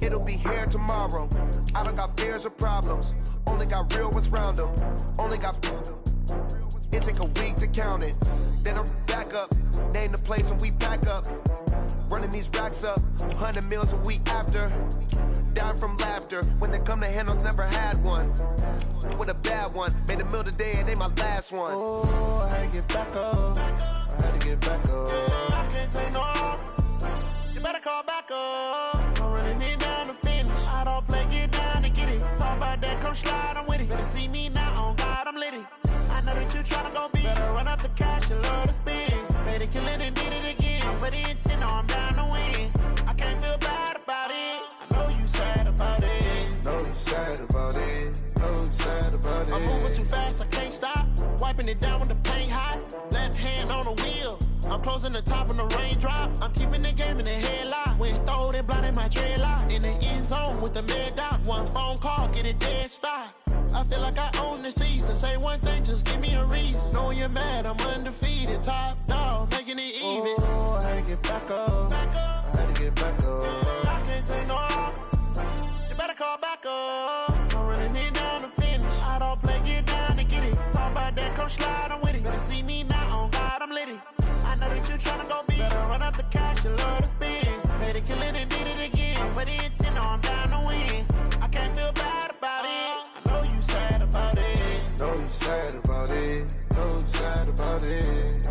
It'll be here tomorrow. I don't got fears or problems. Only got real ones round them. Only got... It take a week to count it. Then I'm back up. Name the place and we pack up. Running these racks up. 100 meals a week after. Down from laughter. When they come to handles, never had one. With a bad one. Made a meal today and they my last one. Oh, I had to get back up. I had to get back up. I can't take no off. You better call back up. I'm running it down to finish. I don't play, get down and get it. Talk about that, come slide, I'm with it. Better see me now, on God, I'm lit it. I know that you tryna go big. Better run up the cash and love to spend. Made it, kill it and did it again. I'm with the intent, no, I'm down to win. I can't feel bad about it. I know you sad about it. Know you sad about it. Know you sad about it. I'm moving too fast, I can't stop. Wiping it down with the paint hot. Left hand on the wheel. I'm closing the top when the raindrop. I'm keeping the game in the headlock. When throwed and blinded my dreadlock. In the end zone with the mad dot. One phone call, get it dead stop. I feel like I own the season. Say one thing, just give me a reason. Knowing you're mad, I'm undefeated. Top dog, making it even. Oh, I had to get back up. I had to get back up. I can't take no off. You better call back up. I'm running it down to finish. I don't play, get down and get it. Talk about that, come slide, I'm with it. Better see me now, on God, I'm lit it. I know that you tryna go big. Better run up the cash, you love to spend. Made it, kill it and did it again. I'm with the intent, no, I'm down to win. I can't feel bad about it. I know you sad about it. Know you sad about it. Know you sad about it.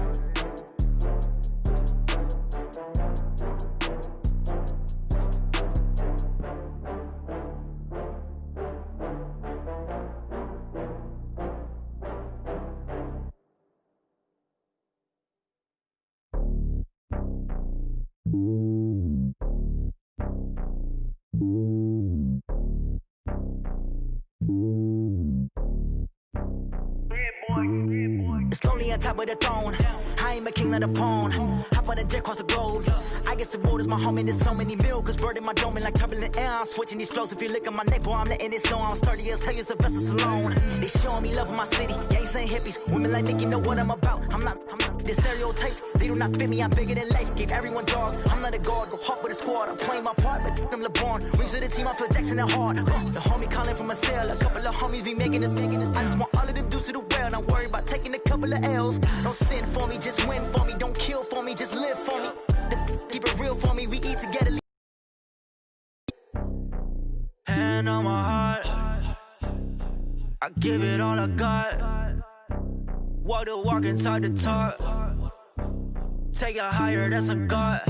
It's lonely on top of the throne. I ain't a king of the pawn. Hop on a jet across the globe. I guess the road is my home and there's so many milkers burning my dome like turbulent air. I'm switching these flows. If you look at my neck, boy, I'm letting it slow. I'm sturdy as hell, it's a vessel Salone. They showing me love in my city. Gangs ain't hippies. Women like Nicky know what I'm about. I'm not. The stereotypes, they do not fit me. I'm bigger than life. Gave everyone jaws. I'm not a guard. Go hard with a squad. I'm playing my part, but I'm LeBron. Wings of the team, I feel Jackson and hard. The homie calling from a cell. A couple of homies be making it. I just want all of them dudes to the well. Not worry about taking a couple of L's. Don't sin for me, just win for me. Don't kill for me, just live for me. Keep it real for me. We eat together. Hand on my heart, I give it all I got. Walk the walk and talk the talk. Take it higher, that's a God.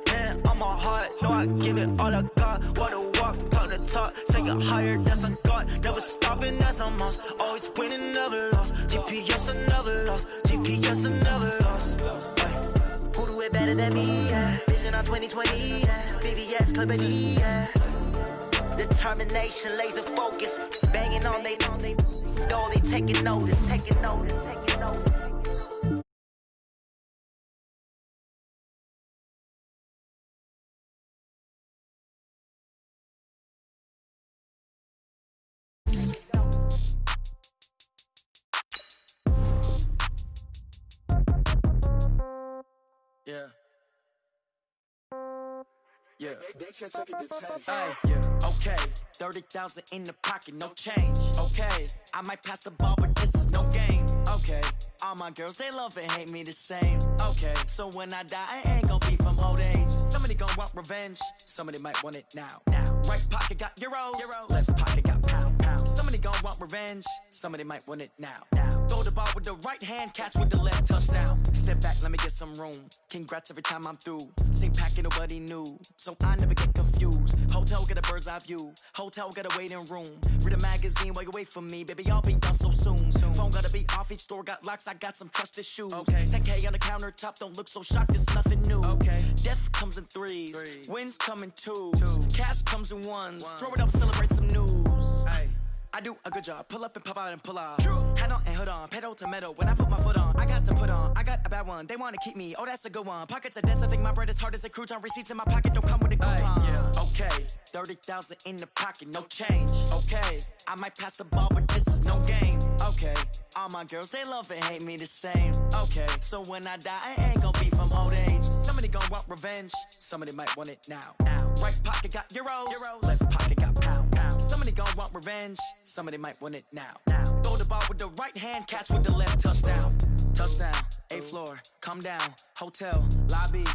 Hand on my heart, no, I give it all I got. Walk the walk, talk the talk. Take it higher, that's a God. Never stopping, that's a must. Always winning, never lost. GPS, I never lost. GPS, I never lost. Who do it better than me? Yeah. Vision on 2020. Yeah. VVS, Clippity. Yeah. Determination, laser focus. Banging on they door, they taking notice, taking notice, taking notice. Yeah. Yeah. Hey, yeah. Okay. 30,000 in the pocket, no change. Okay. I might pass the ball, but this is no game. Okay. All my girls, they love and hate me the same. Okay. So when I die, I ain't gonna be from old age. Somebody gonna want revenge. Somebody might want it now. Right pocket got euros. Left pocket got pounds. Somebody gonna want revenge. Somebody might want it now. Throw the ball with the right hand, catch with the left, touchdown. Step back, let me get some room. Congrats every time I'm through. Same packet, nobody knew. So I never get confused. Hotel get a bird's eye view. Hotel get a waiting room. Read a magazine while you wait for me. Baby, I'll be done so soon. Phone gotta be off, each store got locks. I got some trusted shoes. Okay. 10K on the countertop, don't look so shocked, it's nothing new. Okay. Death comes in threes. Wins come in twos. Cash comes in ones. Throw it up, celebrate some news. Ay. I do a good job, pull up and pop out and pull off. Head on and hood on, pedal to metal. When I put my foot on, I got to put on. I got a bad one, they wanna keep me. Oh, that's a good one. Pockets are dense, I think my bread is hard as a crouton. Receipts in my pocket don't come with a coupon. Yeah. Okay, 30,000 in the pocket, no change. Okay, I might pass the ball, but this is no game. Okay, all my girls, they love and hate me the same. Okay, so when I die, I ain't gonna be from old age. Somebody gonna want revenge. Somebody might want it now. Right pocket got euros. Left pocket got pound. Somebody gon' want revenge. Somebody might want it now. Throw the ball with the right hand, catch with the left. Touchdown. 8th floor, come down. Hotel, lobby.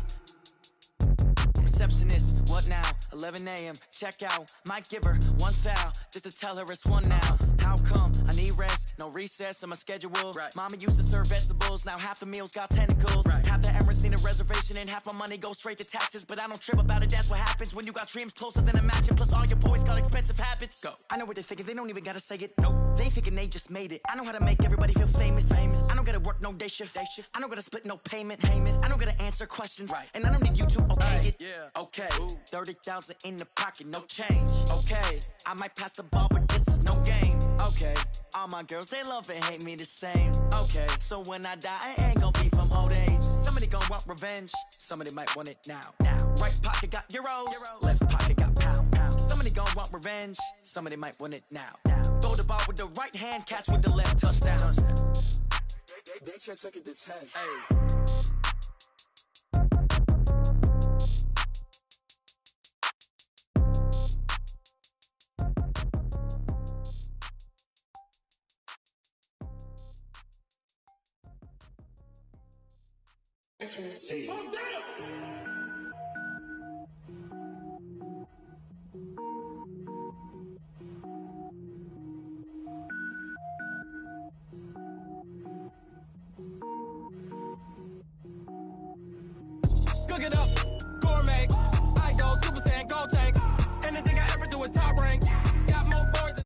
Receptionist, what now? 11 a.m. check out. Might give her one foul just to tell her it's one now. How come? I need rest, no recess in my schedule. Mama used to serve vegetables, now half the meals got tentacles. Half the Emirates need a reservation and half my money goes straight to taxes. But I don't trip about it, that's what happens when you got dreams closer than a match. And plus all your boys got expensive habits. Go. I know what they're thinking, they don't even gotta say it. Nope. They thinking they just made it. I know how to make everybody feel famous. I don't gotta work no day shift. I don't gotta split no payment. I don't gotta answer questions. And I don't need you to okay it. Okay, 30,000 in the pocket, no change. Okay, I might pass the ball, but this is no game. Okay, all my girls, they love and hate me the same. Okay, so when I die, I ain't gon' be from old age. Somebody gon' want revenge, somebody might want it now. Right pocket got euros, left pocket got pound. Somebody gon' want revenge, somebody might want it now. Throw the ball with the right hand, catch with the left. Touchdown. They took it to 10. Hey. Hey. Oh, damn! Cook it up, gourmet. I go Super Saiyan, gold tank. Anything I ever do is top rank. Got more boards.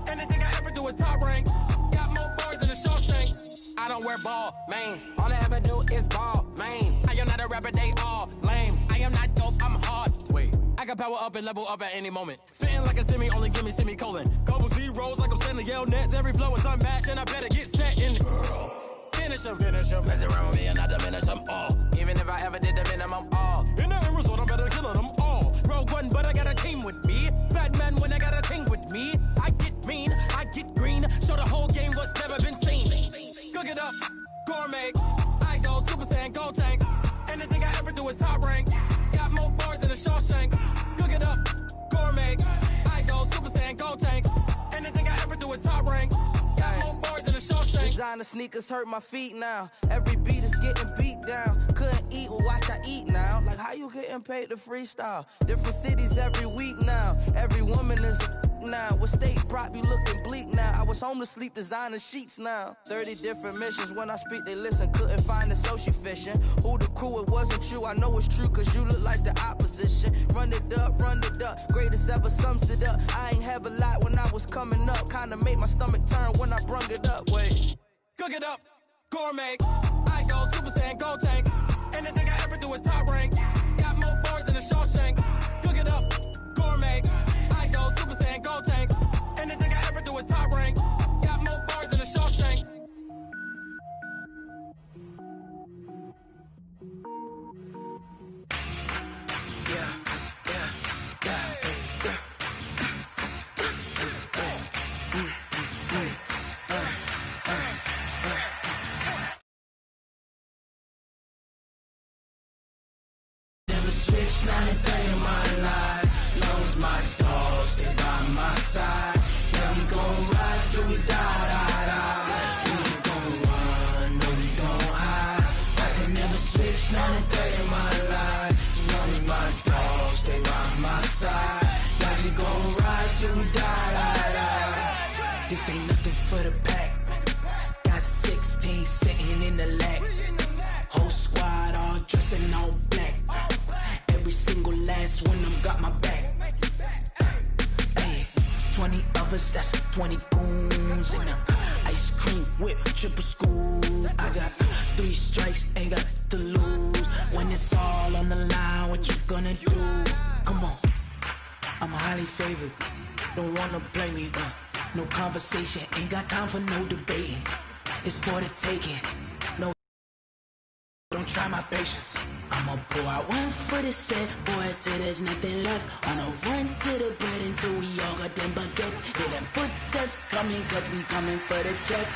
Anything I ever do is top rank. Got more boards than a Shawshank. I don't wear ball mains. All I ever do is ball main. I am not a rapper, they all lame. I am not dope, I'm hard. Wait, I can power up and level up at any moment. Spitting like a semi, only give me semicolon. Couple zeros like I'm sending yell nets. Every flow is unmatched and I better get set in. Finish them. Mess around with me and I diminish them all. Even if I ever did the minimum all. In the end result, I better kill them all. Rogue One, but I got a team with me. Batman when I got a thing with me. I get mean, I get green. Show the whole game what's never been seen. Cook it up, gourmet. I go Super Saiyan, gold tank. Anything I ever do is top rank. Got more bars than a Shawshank. Cook it up, gourmet. I go Super Saiyan, gold tank. Anything I ever do is top rank. Got more bars than a Shawshank. Designer sneakers hurt my feet now. Every beat is getting beat down. Couldn't eat, well watch I eat now. Like how you getting paid to freestyle? Different cities every week now. Every woman is a now. With state prop, you looking bleak now. I was home to sleep, designer sheets now. 30 different missions. When I speak, they listen. Couldn't find the social fishing. Who the crew, it wasn't you. I know it's true, cause you look like the opposition. Run it up. Greatest ever sums it up. I ain't have a lot when I was coming up. Kinda made my stomach turn when I brung it up. Wait. Cook it up, gourmet. I go Super Saiyan, gold tank. Anything I ever do is top rank. Got more bars than a Shawshank. Cook it up, gourmet. I go Super Saiyan, gold tank. Anything I ever do is top rank. Got more bars than a Shawshank. Switch, not a day in my life. Knows my dogs, they by my side. Yeah, we gon' ride till we die. We ain't gon' run, no, we gon' hide. I can never switch, not a day in my life. Knows my dogs, they by my side. Yeah, we gon' ride till we die. This ain't nothing for the pack. Got 16 sitting in the lap. Whole squad all dressing all black. Every single last one of them got my back. Hey, 20 of us, that's 20 goons. And ice cream whip, triple scoop. I got 3 strikes, ain't got to lose. When it's all on the line, what you gonna do? Come on, I'm highly favored. Don't wanna play me, no conversation. Ain't got time for no debating. It's for the taking. No, don't try my patience. I'ma pour out one for the set, boy, till there's nothing left. On a run to the bread until we all got them baguettes. Hear them footsteps coming, cause we coming for the check.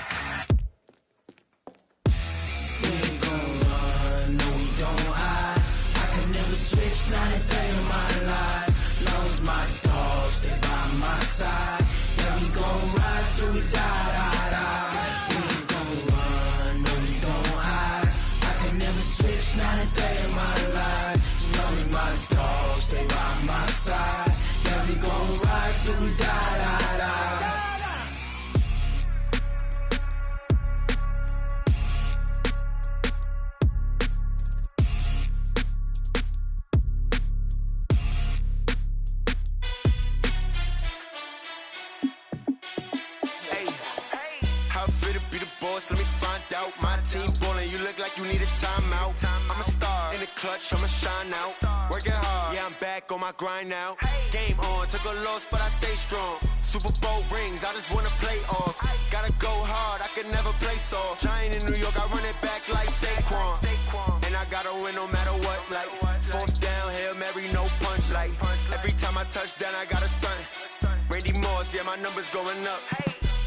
out. My team ballin', you look like you need a timeout. I'm a star in the clutch, I'ma shine out. Working hard, yeah, I'm back on my grind now. Game on, took a loss, but I stay strong. Super Bowl rings, I just wanna play off. Gotta go hard, I can never play soft. Giant in New York, I run it back like Saquon. And I gotta win no matter what, like fourth down, Hail Mary, no punch. Like every time I touch down, I gotta stunt. Randy Moss, yeah, my numbers going up.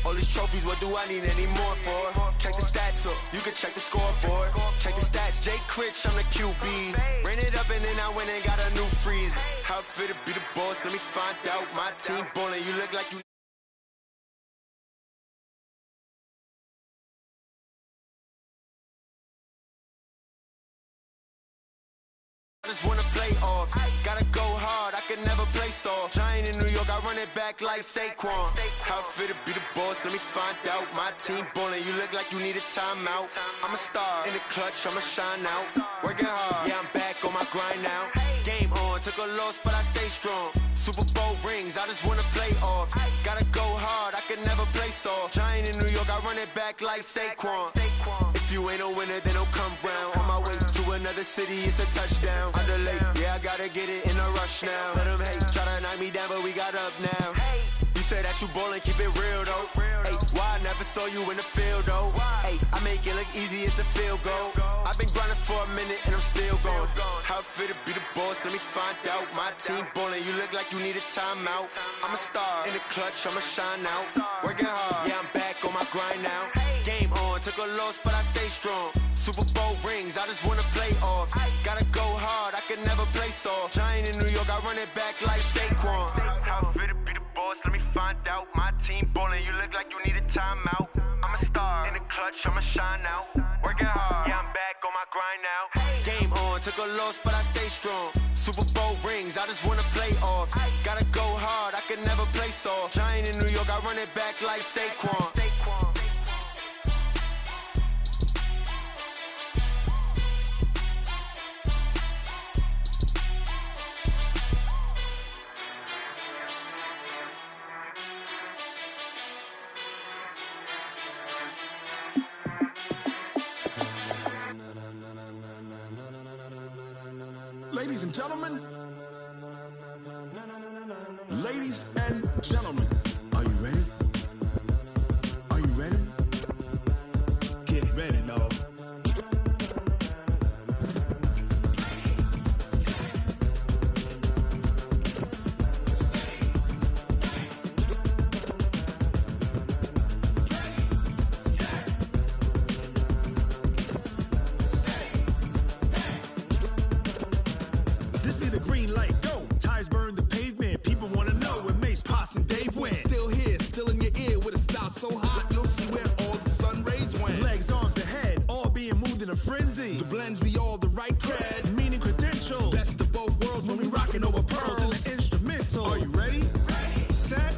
All these trophies, what do I need any more for? Check the stats up, you can check the scoreboard. Check the stats, Jake Critch, I'm the QB. Ran it up and then I went and got a new freeze. How it fit to be the boss, let me find out. My team ballin', you look like you. I just wanna play off. Gotta go hard, I can never play soft. Giant in New York, I run it back like Saquon. How it fit to be the boss, let me find out. My team ballin', you look like you need a timeout. I'm a star in the clutch, I'ma shine out. Working hard, yeah, I'm back on my grind now. Game on, took a loss, but I stay strong. Super Bowl rings, I just wanna play off. Gotta go hard, I can never play soft. Giant in New York, I run it back like Saquon. If you ain't a winner, then don't come round. On my way to another city, it's a touchdown. Underlay, yeah, I gotta get it in a rush now. Let them hate, try to knock me down, but we got up now. You say that you ballin', keep it real though. Hey, why I never saw you in the field though? Hey, I make it look easy, it's a field goal. I've been grinding for a minute and I'm still going. How it fit to be the boss, let me find out. My team ballin', you look like you need a timeout. I'm a star in the clutch, I'ma shine out. Working hard, yeah, I'm back on my grind now. Game on, took a loss, but I stay strong. Super Bowl rings, I just wanna play off. Gotta go hard, I can never play soft. Giant in New York, I run it back like Saquon. How it fit to be the boss, let me find out. My team ballin', you look like you need a timeout. I'm a star in the clutch, I'ma shine out. Working hard, yeah, I'm back on my grind now. Game on, took a loss, but I stay strong. Super Bowl rings, I just wanna play off. Gotta go hard, I can never play soft. Giant in New York, I run it back like Saquon. Ladies and gentlemen, ladies and gentlemen, are you ready? Are you ready? Get ready, dog. This be the green light, go. Tires burn the pavement. People wanna know where Mace, Pops, and Dave went. Still here, still in your ear with a style so hot, you'll see where all the sun rays went. Legs, arms, and head, all being moved in a frenzy. The blends be all the right cred, meaning credentials. Best of both worlds when we rockin' over pearls in the instrumental. Are you ready? Ready. Set.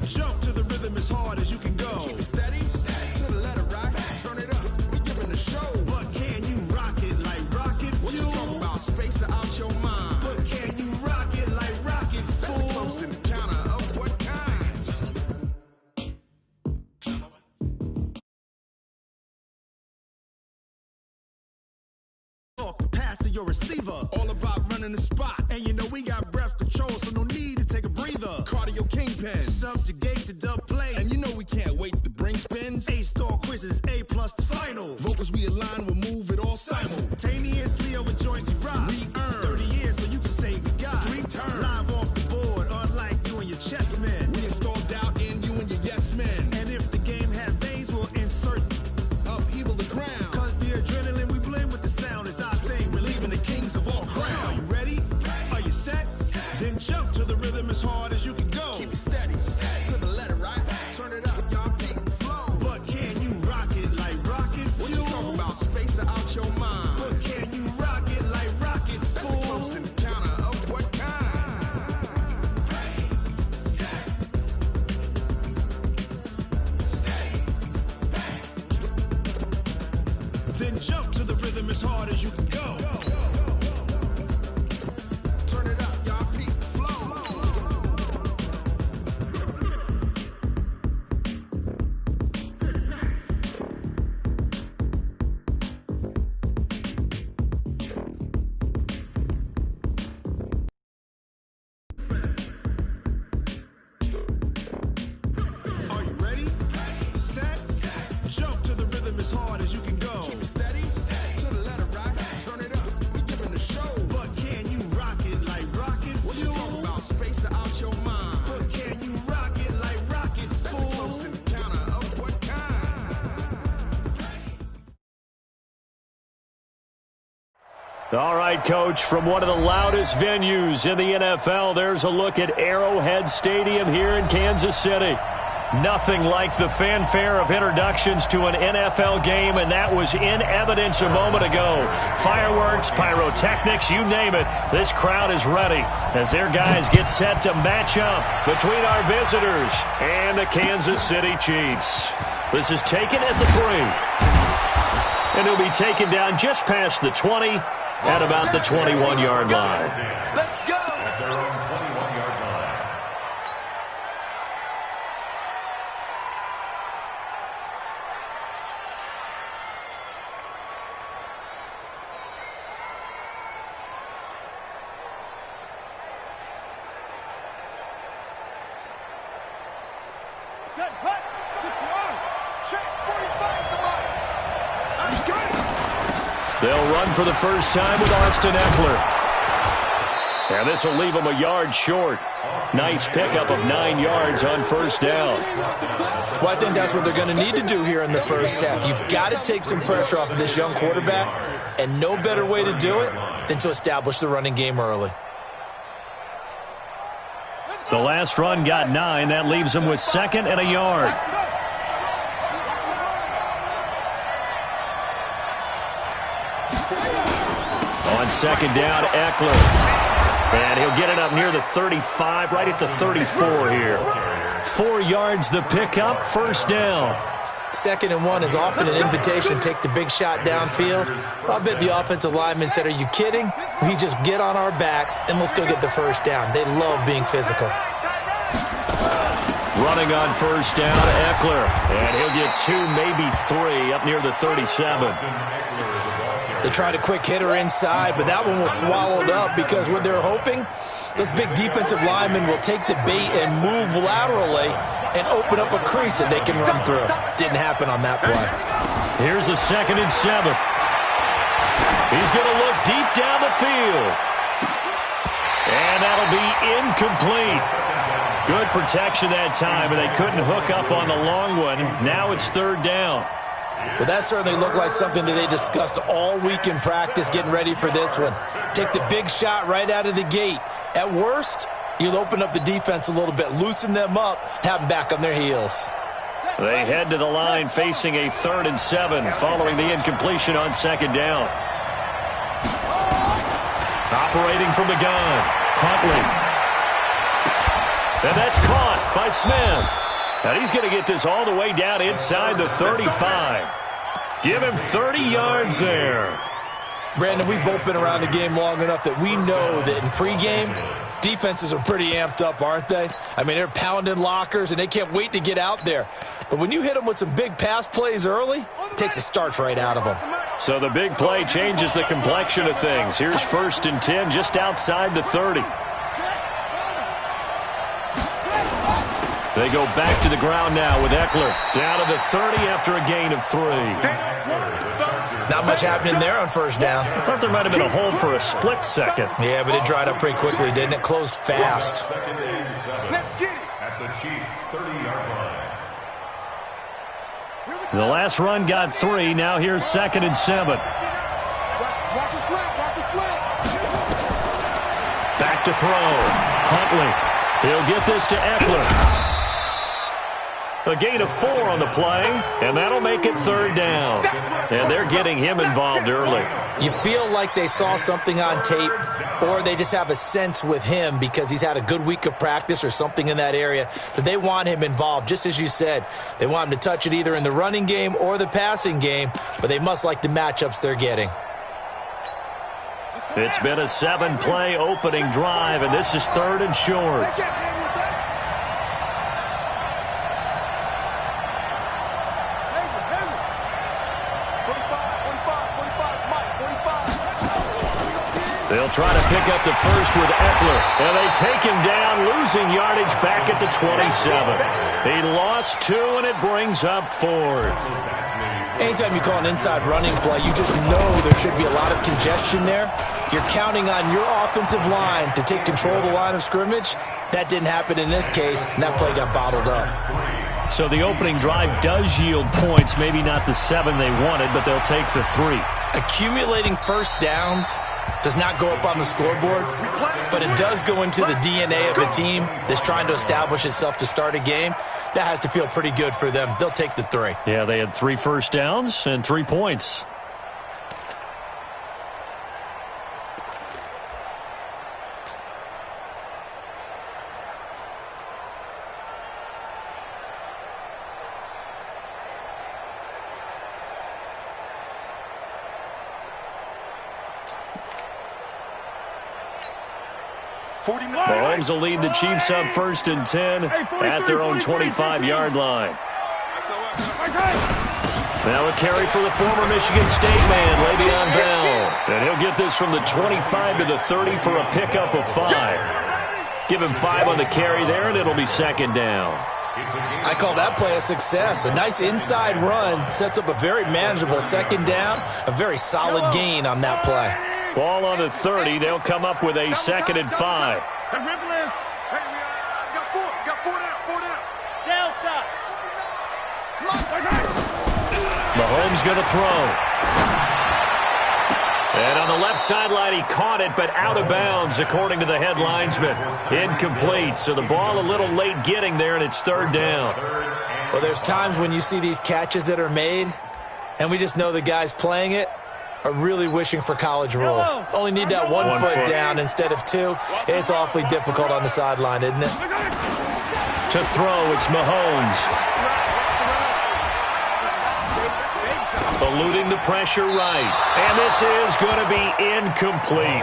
Jump to the rhythm as hard as you can go. Keep it steady. To the letter rock. Turn it up. We giving the show. But can you rock it like rocket fuel? What you talking about? Space out your mind. But can you rock it like rockets, fool? That's a close encounter of what kind? Off the pass to your receiver. All about running the spot. And you know we got breath control, so no need to take a breather. Cardio kingpin. Subjugate the dub play. And you know we can't wait to bring spins. A-star quizzes, A+ the final. Vocals we align, we'll move it all simultaneously over joints we rock. We earn 30 years, so you can say we got 3 turns. Live off the board, unlike you and your chess men. We install doubt in you and your yes men. And if the game had veins, we'll insert upheaval the ground. Cause the adrenaline we blend with the sound is our thing, relieving the kings of all crowns. So are you ready? Are you set? Then jump to the rhythm as hard as you can go. Keep it steady. To the letter, right? Turn it up, y'all peak the flow. But can you rock it like rocket fuel? What you talking about? Space out your mind. But can you rock it like rockets, fool? That's a close encounter of what kind? Ready, set, steady, back. Then jump to the rhythm as hard as you can go. Turn it up, y'all peak the flow. All right, Coach, from one of the loudest venues in the NFL, there's a look at Arrowhead Stadium here in Kansas City. Nothing like the fanfare of introductions to an NFL game, and that was in evidence a moment ago. Fireworks, pyrotechnics, you name it. This crowd is ready as their guys get set to match up between our visitors and the Kansas City Chiefs. This is taken at the 3. And it'll be taken down just past the 20 at about the 21-yard line. Let's go! At their own 21-yard line. Set, hut, 61, check, 45, come on. Let's go! They'll run for the first time with Austin Eckler. And this will leave them a yard short. Nice pickup of 9 yards on first down. Well, I think that's what they're going to need to do here in the first half. You've got to take some pressure off of this young quarterback, and no better way to do it than to establish the running game early. The last run got 9. That leaves them with 2nd and a yard. On 2nd down, Eckler. And he'll get it up near the 35, right at the 34 here. 4 yards the pickup, first down. 2nd and 1 is often an invitation to take the big shot downfield. I'll bet the offensive lineman said, are you kidding? We just get on our backs and let's go get the first down. They love being physical. Running on first down, Eckler. And he'll get 2, maybe 3, up near the 37. They tried a quick hitter inside, but that one was swallowed up because what they're hoping, those big defensive linemen will take the bait and move laterally and open up a crease that they can run through. Didn't happen on that play. Here's a 2nd and 7. He's going to look deep down the field. And that'll be incomplete. Good protection that time, but they couldn't hook up on the long one. Now it's 3rd down. Well, that certainly looked like something that they discussed all week in practice getting ready for this one. Take the big shot right out of the gate. At worst, you'll open up the defense a little bit, loosen them up, have them back on their heels. They head to the line facing a 3rd and 7 following the incompletion on 2nd down. Operating from the gun, Huntley. And that's caught by Smith. And he's going to get this all the way down inside the 35. Give him 30 yards there. Brandon, we've both been around the game long enough that we know that in pregame, defenses are pretty amped up, aren't they? I mean, they're pounding lockers, and they can't wait to get out there. But when you hit them with some big pass plays early, it takes the starch right out of them. So the big play changes the complexion of things. Here's 1st and 10 just outside the 30. They go back to the ground now with Eckler. Down to the 30 after a gain of 3. Not much happening there on first down. I thought there might have been a hold for a split second. Yeah, but it dried up pretty quickly, didn't it? Closed fast. Let's get it. At the Chiefs' 30-yard line. The last run got 3. Now here's 2nd and 7. Watch your slant, watch your slant. Back to throw. Huntley. He'll get this to Eckler. A gain of 4 on the play, and that'll make it 3rd down. And they're getting him involved early. You feel like they saw something on tape, or they just have a sense with him because he's had a good week of practice or something in that area that they want him involved. Just as you said, they want him to touch it either in the running game or the passing game, but they must like the matchups they're getting. It's been a 7-play opening drive, and this is 3rd and short. They'll try to pick up the first with Eckler. And they take him down, losing yardage back at the 27. He lost 2, and it brings up 4th. Anytime you call an inside running play, you just know there should be a lot of congestion there. You're counting on your offensive line to take control of the line of scrimmage. That didn't happen in this case, and that play got bottled up. So the opening drive does yield points, maybe not the 7 they wanted, but they'll take the 3. Accumulating first downs does not go up on the scoreboard, but it does go into the DNA of a team that's trying to establish itself to start a game. That has to feel pretty good for them. They'll take the 3. Yeah, they had 3 first downs and 3 points. Mahomes will lead the Chiefs up 1st and 10 at their own 25-yard line. Now a carry for the former Michigan State man, Le'Veon Bell. And he'll get this from the 25 to the 30 for a pickup of 5. Give him 5 on the carry there, and it'll be 2nd down. I call that play a success. A nice inside run sets up a very manageable 2nd down, a very solid gain on that play. Ball on the 30. They'll come up with a 2nd and 5. Mahomes going to throw. And on the left sideline, he caught it, but out of bounds, according to the head linesman. Incomplete. So the ball a little late getting there, and it's 3rd down. Well, there's times when you see these catches that are made, and we just know the guys playing it are really wishing for college rules. Only need that one foot down instead of 2. It's awfully difficult on the sideline, isn't it? To throw, it's Mahomes. Eluding the pressure right. And this is going to be incomplete.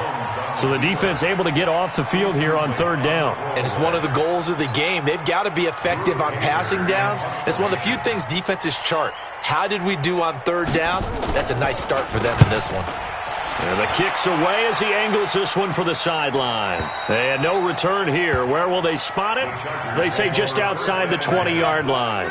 So the defense able to get off the field here on 3rd down. And it's one of the goals of the game. They've got to be effective on passing downs. It's one of the few things defenses chart. How did we do on 3rd down? That's a nice start for them in this one. And the kick's away as he angles this one for the sideline. And no return here. Where will they spot it? They say just outside the 20-yard line.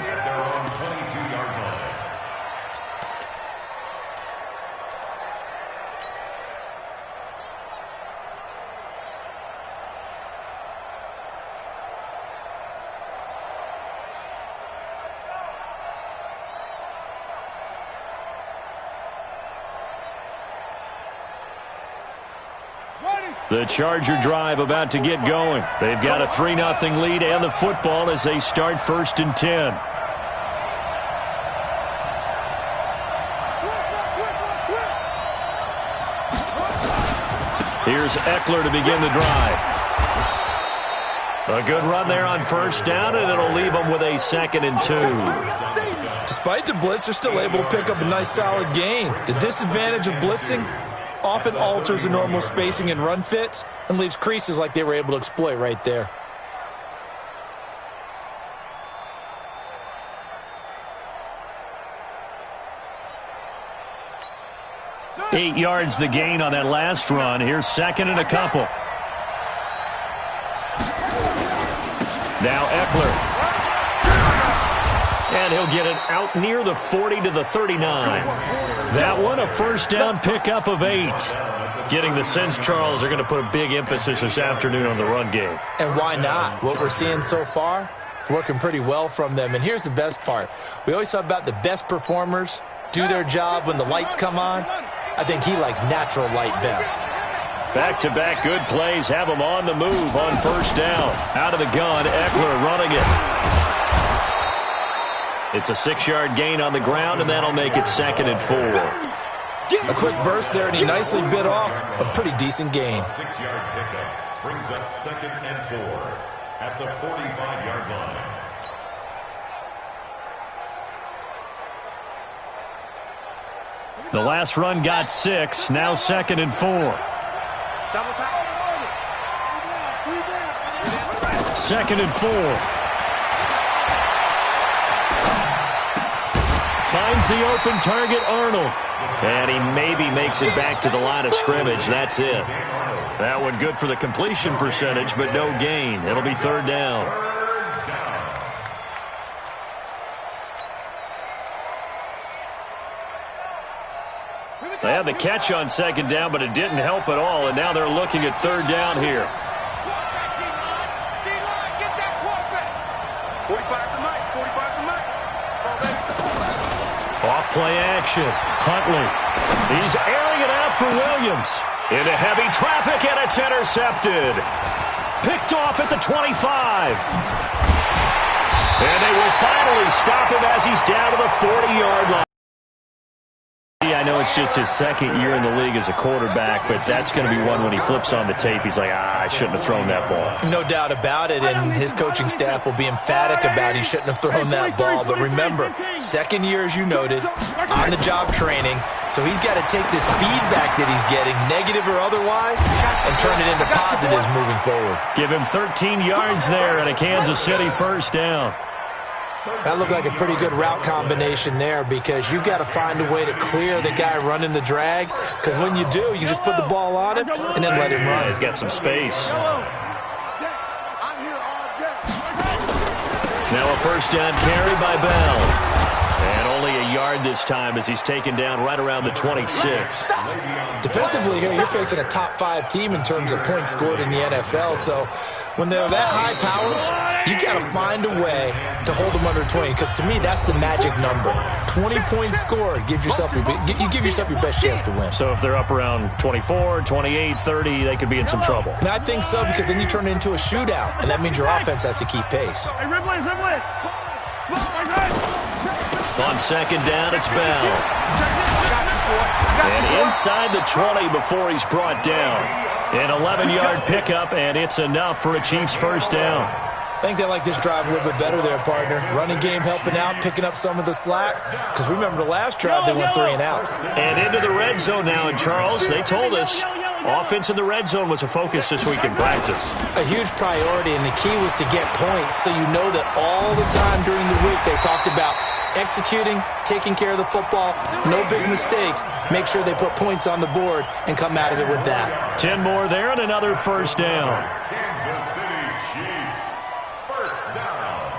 The Charger drive about to get going. They've got a 3-0 lead and the football as they start 1st and 10. Here's Eckler to begin the drive. A good run there on 1st down, and it'll leave them with a 2nd and 2. Despite the blitz, they're still able to pick up a nice solid gain. The disadvantage of blitzing often alters the normal spacing and run fits and leaves creases like they were able to exploit right there. Eight yards the gain on that last run. Here's 2nd and a couple. Now Eckler. And he'll get it out near the 40 to the 39. That one a 1st down pickup of 8. Getting the sense, Charles, are going to put a big emphasis this afternoon on the run game. And why not? What we're seeing so far, it's working pretty well from them. And here's the best part. We always talk about the best performers do their job when the lights come on. I think he likes natural light best. Back-to-back good plays have him on the move on 1st down. Out of the gun, Eckler running it. It's a 6-yard gain on the ground, and that'll make it 2nd and 4. A quick burst there, and he nicely bit off a pretty decent gain. 6-yard pickup brings up 2nd and 4 at the 45-yard line. The last run got 6, now 2nd and 4. 2nd and 4. Finds the open target, Arnold. And he maybe makes it back to the line of scrimmage. That's it. That one good for the completion percentage, but no gain. It'll be 3rd down. They had the catch on 2nd down, but it didn't help at all, and now they're looking at 3rd down here. Off play action. Huntley. He's airing it out for Williams. Into heavy traffic, and it's intercepted. Picked off at the 25. And they will finally stop him as he's down to the 40-yard line. I know it's just his second year in the league as a quarterback, but that's going to be one when he flips on the tape. He's like, I shouldn't have thrown that ball. No doubt about it, and his coaching staff will be emphatic about he shouldn't have thrown that ball. But remember, second year, as you noted, on-the-job training, so he's got to take this feedback that he's getting, negative or otherwise, and turn it into positives moving forward. Give him 13 yards there and a Kansas City first down. That looked like a pretty good route combination there because you've got to find a way to clear the guy running the drag, because when you do, you just put the ball on him and then let him run. He's got some space. Now a first down carry by Bell. And only a yard this time as he's taken down right around the 26. Defensively here, you're facing a top-5 team in terms of points scored in the NFL, so when they're that high-powered, you've got to find a way to hold them under 20, because to me, that's the magic number. 20 points scored, you give yourself your best chance to win. So if they're up around 24, 28, 30, they could be in some trouble. And I think so, because then you turn it into a shootout, and that means your offense has to keep pace. On second down, it's Bell. And inside the 20 before he's brought down. An 11-yard pickup, and it's enough for a Chiefs first down. I think they like this drive a little bit better there, partner. Running game helping out, picking up some of the slack. Because remember, the last drive, they went 3 and out. And into the red zone now. And, Charles, they told us offense in the red zone was a focus this week in practice. A huge priority, and the key was to get points. So you know that all the time during the week they talked about executing, taking care of the football, no big mistakes. Make sure they put points on the board and come out of it with that. 10 more there and another first down. Kansas City Chiefs. First down.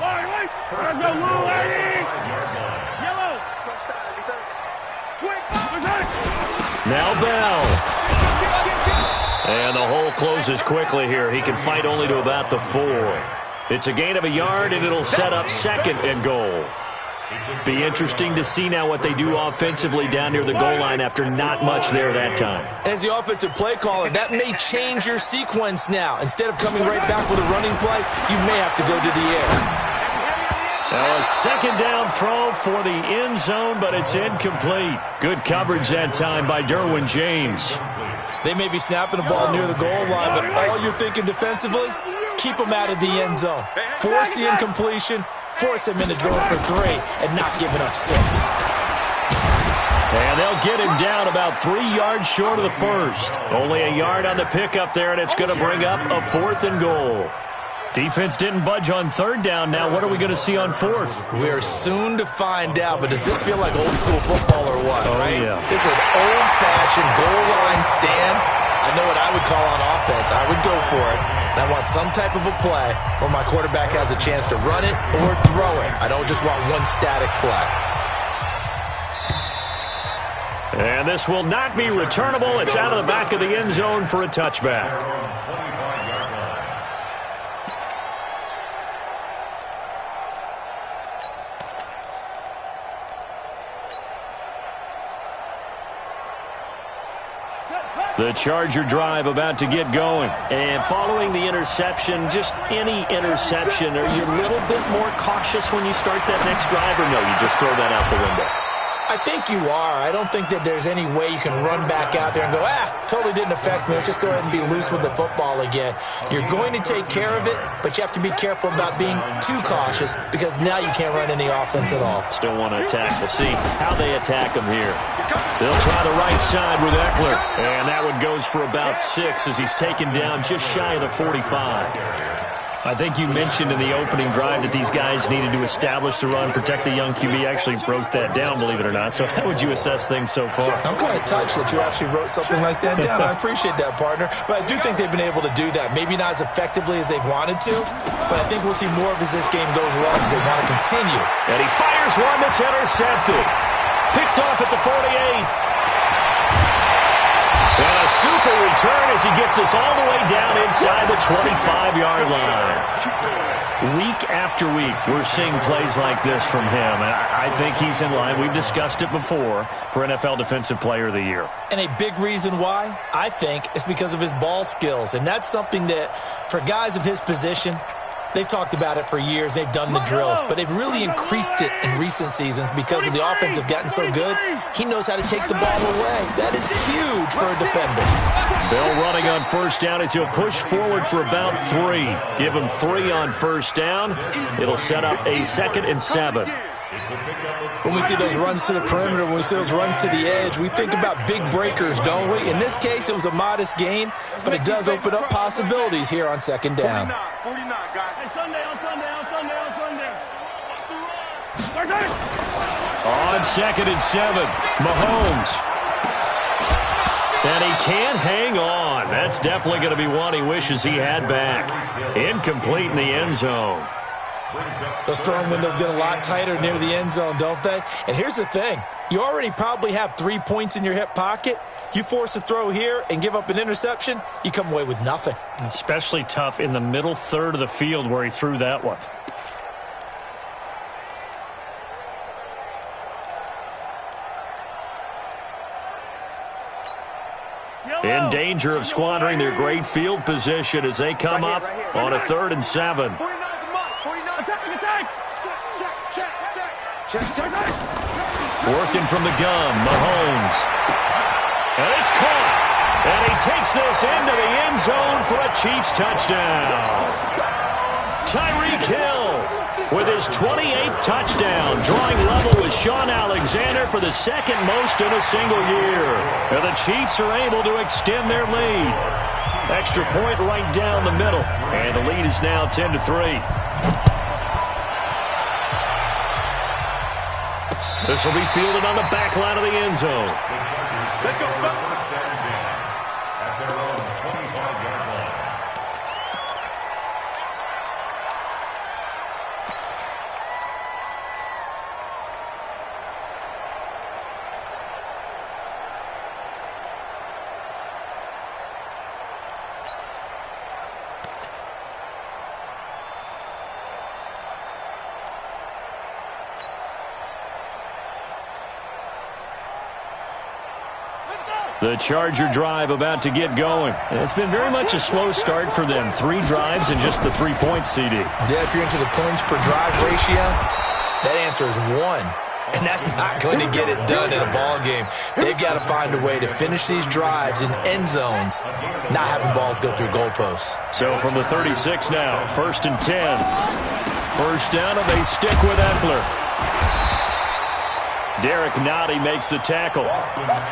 Now Bell. And the hole closes quickly here. He can fight only to about the 4. It's a gain of a yard, and it'll set up second and goal. Be interesting to see now what they do offensively down near the goal line after not much there that time. As the offensive play caller, that may change your sequence now. Instead of coming right back with a running play, you may have to go to the air. Now a second down throw for the end zone, but it's incomplete. Good coverage that time by Derwin James. They may be snapping the ball near the goal line, but all you're thinking defensively, keep them out of the end zone. Force the incompletion, force him into going for 3 and not giving up 6. And they'll get him down about 3 yards short of the first. Only a yard on the pickup there, and it's going to bring up a 4th and goal. Defense didn't budge on third down. Now what are we going to see on 4th? We are soon to find out, but does this feel like old school football or what? Oh, right? Yeah. This is an old-fashioned goal line stand. I know what I would call on offense. I would go for it. And I want some type of a play where my quarterback has a chance to run it or throw it. I don't just want one static play. And this will not be returnable. It's out of the back of the end zone for a touchback. The Charger drive about to get going. And following the interception, just any interception, are you a little bit more cautious when you start that next drive, or no, you just throw that out the window? I think you are. I don't think that there's any way you can run back out there and go, totally didn't affect me. Let's just go ahead and be loose with the football again. You're going to take care of it, but you have to be careful about being too cautious because now you can't run any offense at all. Still want to attack. We'll see how they attack him here. They'll try the right side with Eckler. And that one goes for about 6 as he's taken down just shy of the 45. I think you mentioned in the opening drive that these guys needed to establish the run, protect the young QB. Actually wrote that down, believe it or not. So how would you assess things so far? I'm kind of touched that you actually wrote something like that down. I appreciate that, partner. But I do think they've been able to do that. Maybe not as effectively as they've wanted to, but I think we'll see more of as this game goes along because they want to continue. And he fires one that's intercepted. Picked off at the 48. And a super return as he gets us all the way down inside the 25-yard line. Week after week, we're seeing plays like this from him, and I think he's in line. We've discussed it before for NFL Defensive Player of the Year. And a big reason why, I think, is because of his ball skills, and that's something that, for guys of his position, they've talked about it for years. They've done the drills, but they've really increased it in recent seasons because of the offense have gotten so good. He knows how to take the ball away. That is huge for a defender. Bill running on first down as he'll push forward for about 3. Give him 3 on first down. It'll set up a 2nd and 7. When we see those runs to the perimeter, when we see those runs to the edge, we think about big breakers, don't we? In this case, it was a modest gain, but it does open up possibilities here on 2nd down. 49, guys. Hey, Sunday. On 2nd and 7, Mahomes. And he can't hang on. That's definitely going to be one he wishes he had back. Incomplete in the end zone. Those throwing windows get a lot tighter near the end zone, don't they? And here's the thing. You already probably have 3 points in your hip pocket. You force a throw here and give up an interception, you come away with nothing. Especially tough in the middle third of the field where he threw that one. In danger of squandering their great field position as they come up on a 3rd and 7. Working from the gun, Mahomes. And it's caught. And he takes this into the end zone for a Chiefs touchdown. Tyreek Hill with his 28th touchdown, drawing level with Sean Alexander for the 2nd most in a single year. And the Chiefs are able to extend their lead. Extra point right down the middle. And the lead is now 10-3. This will be fielded on the back line of the end zone. Let's go, At their own 25-yard line. The Charger drive about to get going. It's been very much a slow start for them. 3 drives and just the 3 points, CD. Yeah, if you're into the points per drive ratio, that answer is 1. And that's not going to get it done in a ball game. They've got to find a way to finish these drives in end zones, not having balls go through goalposts. So from the 36 now, 1st and 10. First down, and they stick with Eckler. Derek Nottie makes the tackle.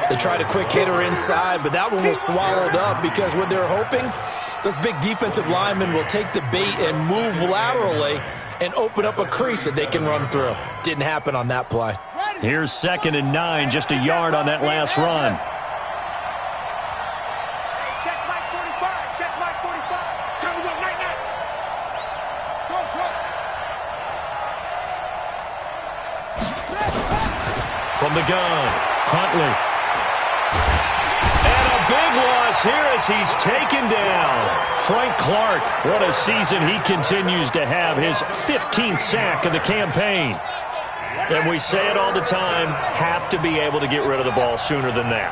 They tried a quick hitter inside, but that one was swallowed up because what they're hoping, those big defensive linemen will take the bait and move laterally and open up a crease that they can run through. Didn't happen on that play. Here's 2nd and 9, just a yard on that last run. Check Mike 45. Check Mike 45. Time to go, night. From the gun, Huntley. And a big loss here as he's taken down. Frank Clark, what a season he continues to have, his 15th sack of the campaign. And we say it all the time, have to be able to get rid of the ball sooner than that.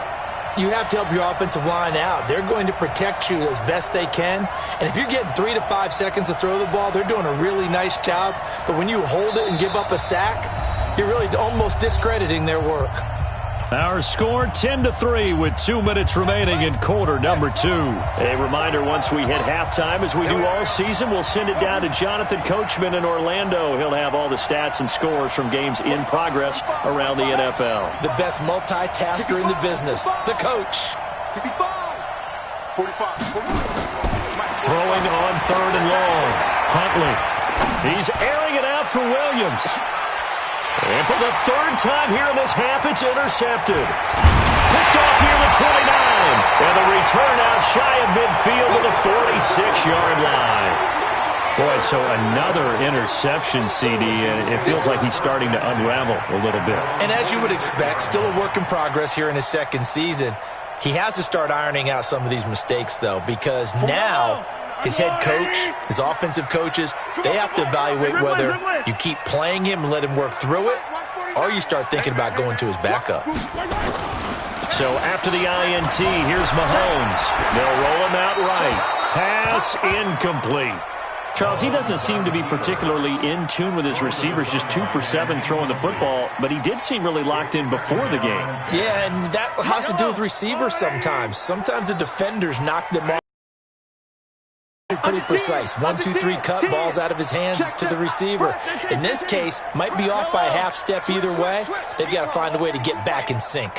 You have to help your offensive line out. They're going to protect you as best they can. And if you're getting 3 to 5 seconds to throw the ball, they're doing a really nice job. But when you hold it and give up a sack, you're really almost discrediting their work. Our score 10-3 with 2 minutes remaining in quarter number 2. A reminder, once we hit halftime, as we do all season, we'll send it down to Jonathan Coachman in Orlando. He'll have all the stats and scores from games in progress around the NFL. The best multitasker in the business, the coach. 45. Throwing on 3rd and long. Huntley. He's airing it out for Williams. And for the 3rd time here in this half, it's intercepted. Picked off near the 29. And the return out shy of midfield to the 46-yard line. Boy, so another interception, CD, and it feels like he's starting to unravel a little bit. And as you would expect, still a work in progress here in his 2nd season. He has to start ironing out some of these mistakes, though, because now his head coach, his offensive coaches, they have to evaluate whether you keep playing him and let him work through it, or you start thinking about going to his backup. So after the INT, here's Mahomes. They'll roll him out right. Pass incomplete. Charles, he doesn't seem to be particularly in tune with his receivers, just 2 for 7 throwing the football, but he did seem really locked in before the game. Yeah, and that has to do with receivers sometimes. Sometimes the defenders knock them off. Pretty precise. 1, 2, 3 cut, balls out of his hands to the receiver. In this case, might be off by a half step either way. They've got to find a way to get back in sync.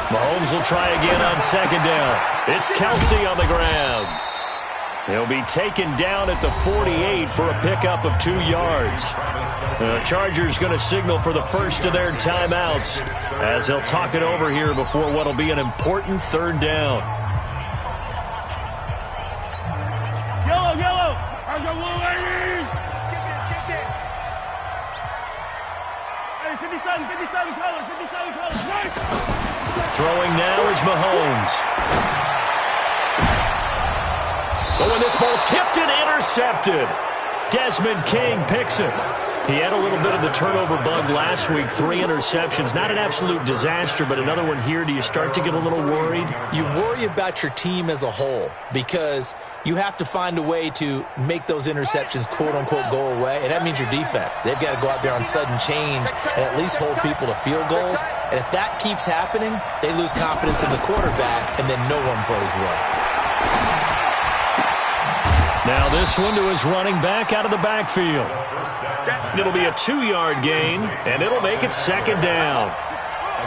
Mahomes will try again on second down. It's Kelsey on the ground. He'll be taken down at the 48 for a pickup of 2 yards. The Chargers going to signal for the first of their timeouts as they'll talk it over here before what will be an important third down. Yellow. How's your little lady? Hey, 57 colors. Right. Throwing now is Mahomes. But when this ball's tipped and intercepted, Desmond King picks it. He had a little bit of the turnover bug last week, 3 interceptions. Not an absolute disaster, but another one here. Do you start to get a little worried? You worry about your team as a whole because you have to find a way to make those interceptions, quote-unquote, go away, and that means your defense. They've got to go out there on sudden change and at least hold people to field goals. And if that keeps happening, they lose confidence in the quarterback, and then no one plays well. Now this one to his running back out of the backfield. It'll be a 2-yard gain, and it'll make it second down.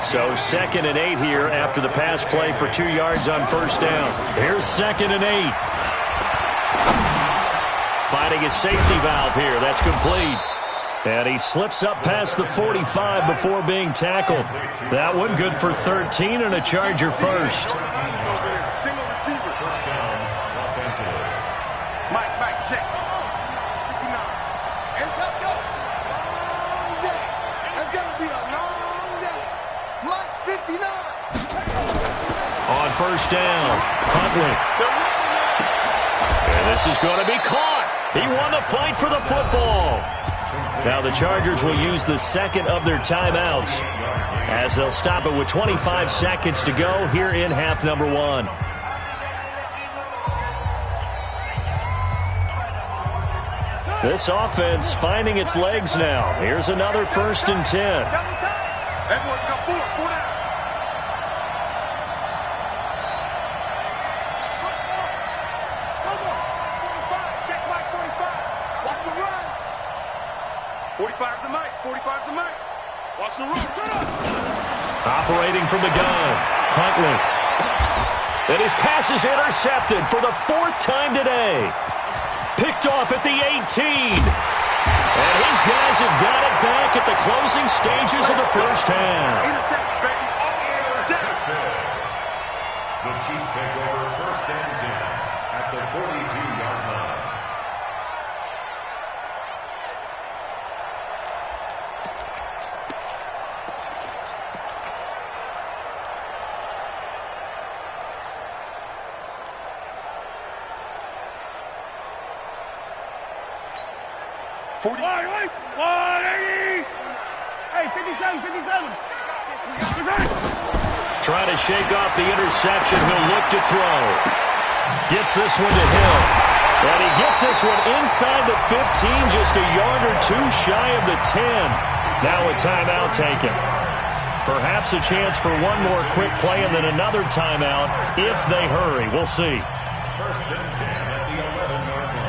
So 2nd and 8 here after the pass play for 2 yards on first down. Here's 2nd and 8. Finding his safety valve here. That's complete. And he slips up past the 45 before being tackled. That one good for 13 and a Charger first. Single receiver. First down, Los Angeles. Mike, check. 59. Let's go. Long day. That's going to be a long day. Mike's 59. On first down, Huntley. And this is going to be caught. He won the fight for the football. Now the Chargers will use the second of their timeouts as they'll stop it with 25 seconds to go here in half number 1. This offense finding its legs now. Here's another 1st and 10. Everyone got 4 down. Check Mike 45. Watch the run. 45's the Mike. 45's the Mike. Watch the run. Turn up. Operating from the gun, Huntley. And his pass is intercepted for the 4th time today. Picked off at the 18. And his guys have got it back at the closing stages of the first half. The Chiefs take over 1st and 10 at the 42-yard line. Hey, 57. Trying to shake off the interception. He'll look to throw. Gets this one to Hill. And he gets this one inside the 15, just a yard or 2 shy of the 10. Now a timeout taken. Perhaps a chance for one more quick play and then another timeout if they hurry. We'll see. 1st and 10 at the 11-yard line.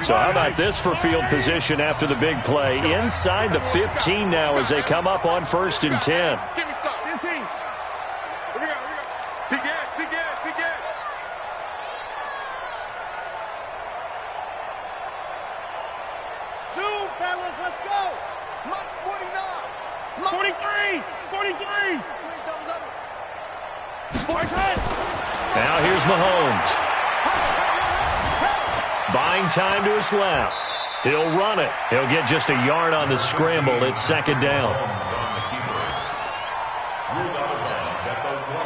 So how about this for field position after the big play? Inside the 15 now as they come up on 1st and 10. Give me some. 15. Here we go. Big edge. Zoom, fellas, let's go. Mike's 49. 43. Switch double. 4 times. Now here's Mahomes. Buying time to his left. He'll run it. He'll get just a yard on the scramble. It's second down.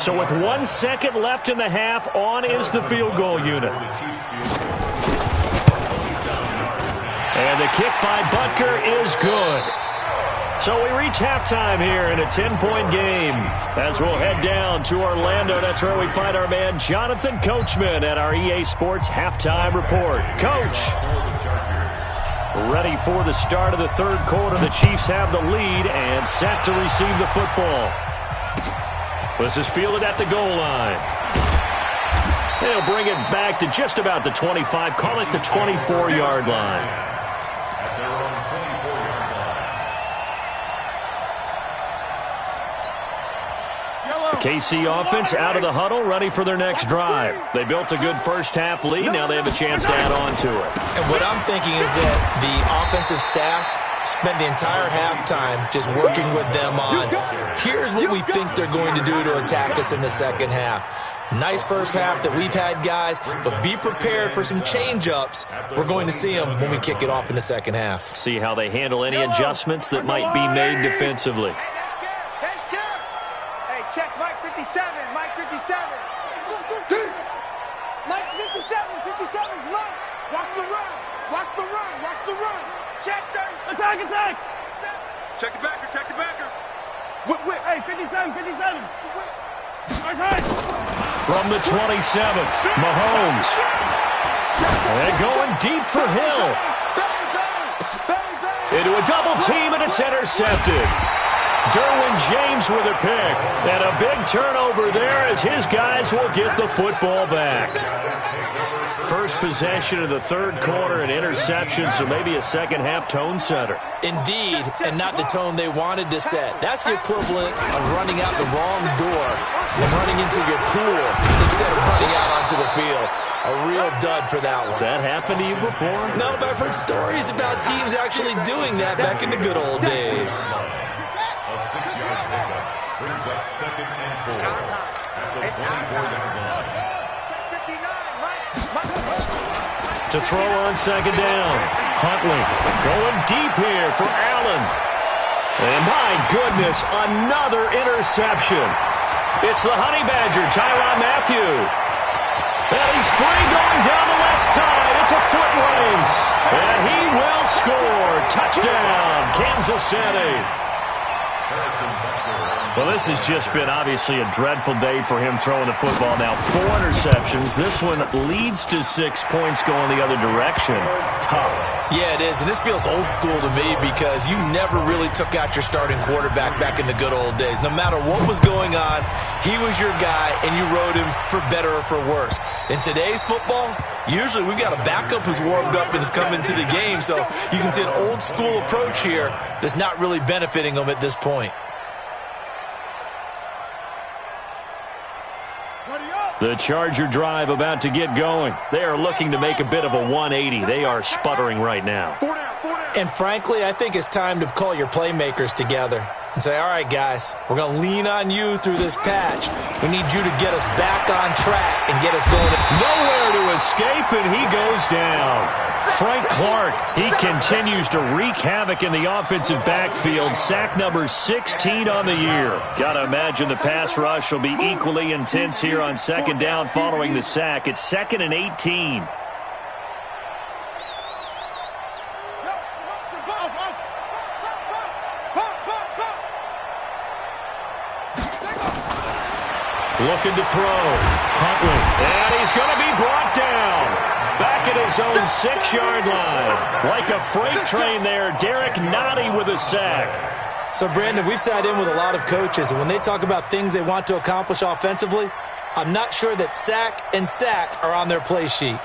So with 1 second left in the half, on is the field goal unit. And the kick by Butker is good. So we reach halftime here in a 10-point game. As we'll head down to Orlando, that's where we find our man Jonathan Coachman at our EA Sports Halftime Report. Coach, ready for the start of the third quarter. The Chiefs have the lead and set to receive the football. This is fielded at the goal line. They'll bring it back to just about the 25, call it the 24-yard line. KC offense out of the huddle, ready for their next drive. They built a good first-half lead. Now they have a chance to add on to it. And what I'm thinking is that the offensive staff spent the entire halftime just working with them on, here's what we think they're going to do to attack us in the second half. Nice first half that we've had, guys, but be prepared for some change-ups. We're going to see them when we kick it off in the second half. See how they handle any adjustments that might be made defensively. Check Mike 57, Mike 57. Mike's 57, 57's Mike. Watch the run, watch the run, watch the run. Check 30. Attack, attack. Check the backer. Whip. Hey, 57, 57. Nice hit. From the 27, Mahomes. And going deep for Hill. Into a double team, and it's intercepted. Derwin James with a pick. And a big turnover there as his guys will get the football back. First possession of the third quarter, an interception, so maybe a second-half tone setter. Indeed, and not the tone they wanted to set. That's the equivalent of running out the wrong door and running into your pool instead of running out onto the field. A real dud for that one. Has that happened to you before? No, but I've heard stories about teams actually doing that back in the good old days. A 6-yard pickup brings up second and 4 at the 24-yard line. To throw on second down. Huntley going deep here for Allen. And my goodness, another interception. It's the Honey Badger, Tyrann Mathieu. And he's free going down the left side. It's a foot race. And he will score. Touchdown, Kansas City. Well, this has just been obviously a dreadful day for him throwing the football. Now 4 interceptions. This one leads to 6 points going the other direction. Tough. Yeah, it is, and this feels old school to me because you never really took out your starting quarterback back in the good old days. No matter what was going on, he was your guy, and you rode him for better or for worse. In today's football, usually we've got a backup who's warmed up and has come into the game, so you can see an old school approach here that's not really benefiting them at this point. The Charger drive about to get going. They are looking to make a bit of a 180. They are sputtering right now. And frankly, I think it's time to call your playmakers together and say, all right, guys, we're going to lean on you through this patch. We need you to get us back on track and get us going. Nowhere to escape, and he goes down. Frank Clark, he continues to wreak havoc in the offensive backfield. Sack number 16 on the year. Got to imagine the pass rush will be equally intense here on second down following the sack. It's 2nd and 18. Looking to throw. Huntley. And he's going to be brought down. Back at his own 6-yard line. Like a freight train there, Derek Nottie with a sack. So, Brandon, we've sat in with a lot of coaches, and when they talk about things they want to accomplish offensively, I'm not sure that sack and sack are on their play sheet.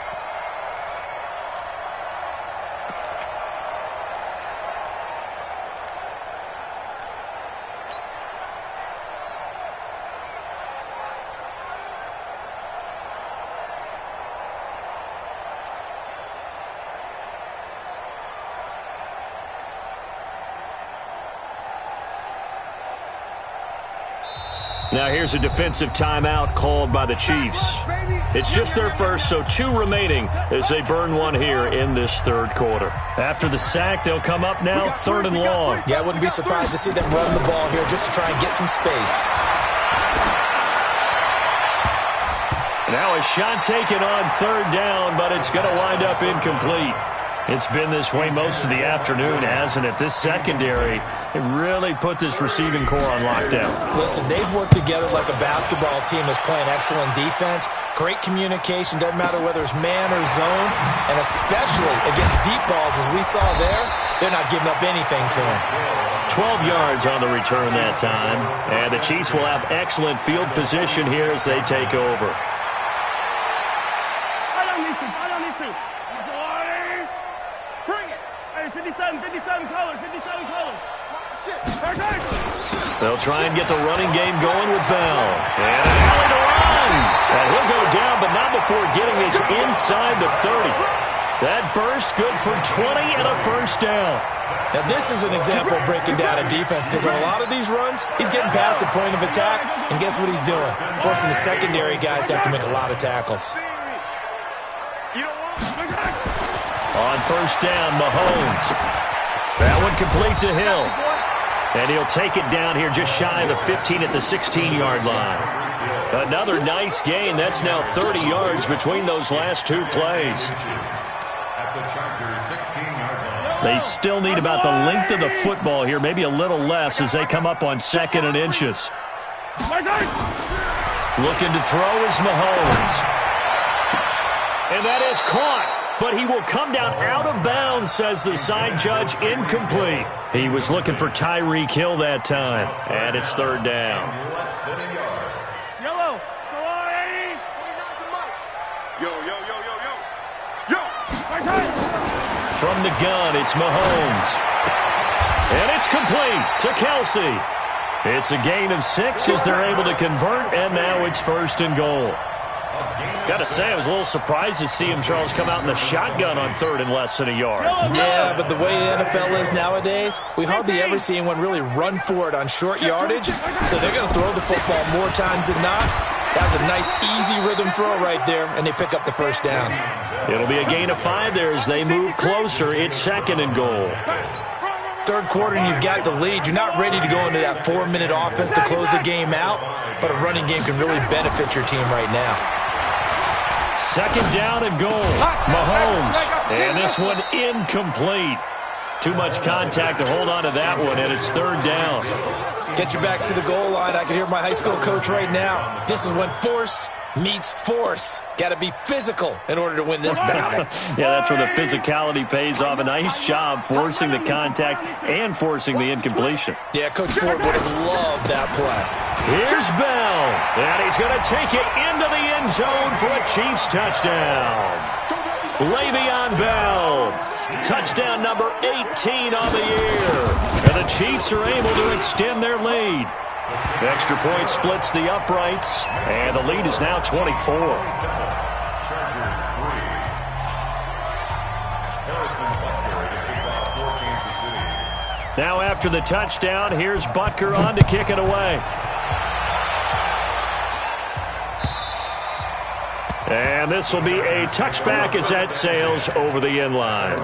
Now here's a defensive timeout called by the Chiefs. It's just their first, so 2 remaining as they burn one here in this third quarter. After the sack, they'll come up now 3rd and long. Yeah, I wouldn't be surprised to see them run the ball here just to try and get some space. Now a shot taken on 3rd down, but it's going to wind up incomplete. It's been this way most of the afternoon, hasn't it? This secondary, it really put this receiving core on lockdown. Listen, they've worked together like a basketball team that's playing excellent defense. Great communication, doesn't matter whether it's man or zone, and especially against deep balls, as we saw there, they're not giving up anything to them. 12 yards on the return that time, and the Chiefs will have excellent field position here as they take over. They'll try and get the running game going with Bell. And an alley to run. And he'll go down, but not before getting this inside the 30. That burst good for 20 and a first down. Now this is an example of breaking down a defense, because on a lot of these runs, he's getting past the point of attack, and guess what he's doing? Forcing the secondary guys to have to make a lot of tackles. On first down, Mahomes. That one complete to Hill. And he'll take it down here just shy of the 15 at the 16-yard line. Another nice gain. That's now 30 yards between those last 2 plays. They still need about the length of the football here, maybe a little less as they come up on 2nd and inches. Looking to throw is Mahomes. And that is caught. But he will come down out of bounds, says the side judge, incomplete. He was looking for Tyreek Hill that time. And it's 3rd down. Yellow. Yo. From the gun, it's Mahomes. And it's complete to Kelsey. It's a gain of 6 as they're able to convert, and now it's 1st and goal. Got to say, I was a little surprised to see him, Charles, come out in the shotgun on 3rd and less than a yard. Yeah, but the way the NFL is nowadays, we hardly ever see anyone really run for it on short yardage, so they're going to throw the football more times than not. That was a nice, easy rhythm throw right there, and they pick up the first down. It'll be a gain of 5 there as they move closer. It's 2nd and goal. Third quarter and you've got the lead. You're not ready to go into that 4-minute offense to close the game out, but a running game can really benefit your team right now. 2nd down and goal. Mahomes. And this one incomplete. Too much contact to hold on to that one, and it's 3rd down. Get your backs to the goal line. I can hear my high school coach right now. This is when force meets force. Got to be physical in order to win this battle. Yeah, that's where the physicality pays off. A nice job forcing the contact and forcing the incompletion. Yeah, Coach Ford would have loved that play. Here's Bell, and he's going to take it into the end zone for a Chiefs touchdown. Le'Veon Bell, touchdown number 18 on the year. And the Chiefs are able to extend their lead. The extra point splits the uprights, and the lead is now 24. Now after the touchdown, here's Butker on to kick it away. And this will be a touchback as that sails over the end line.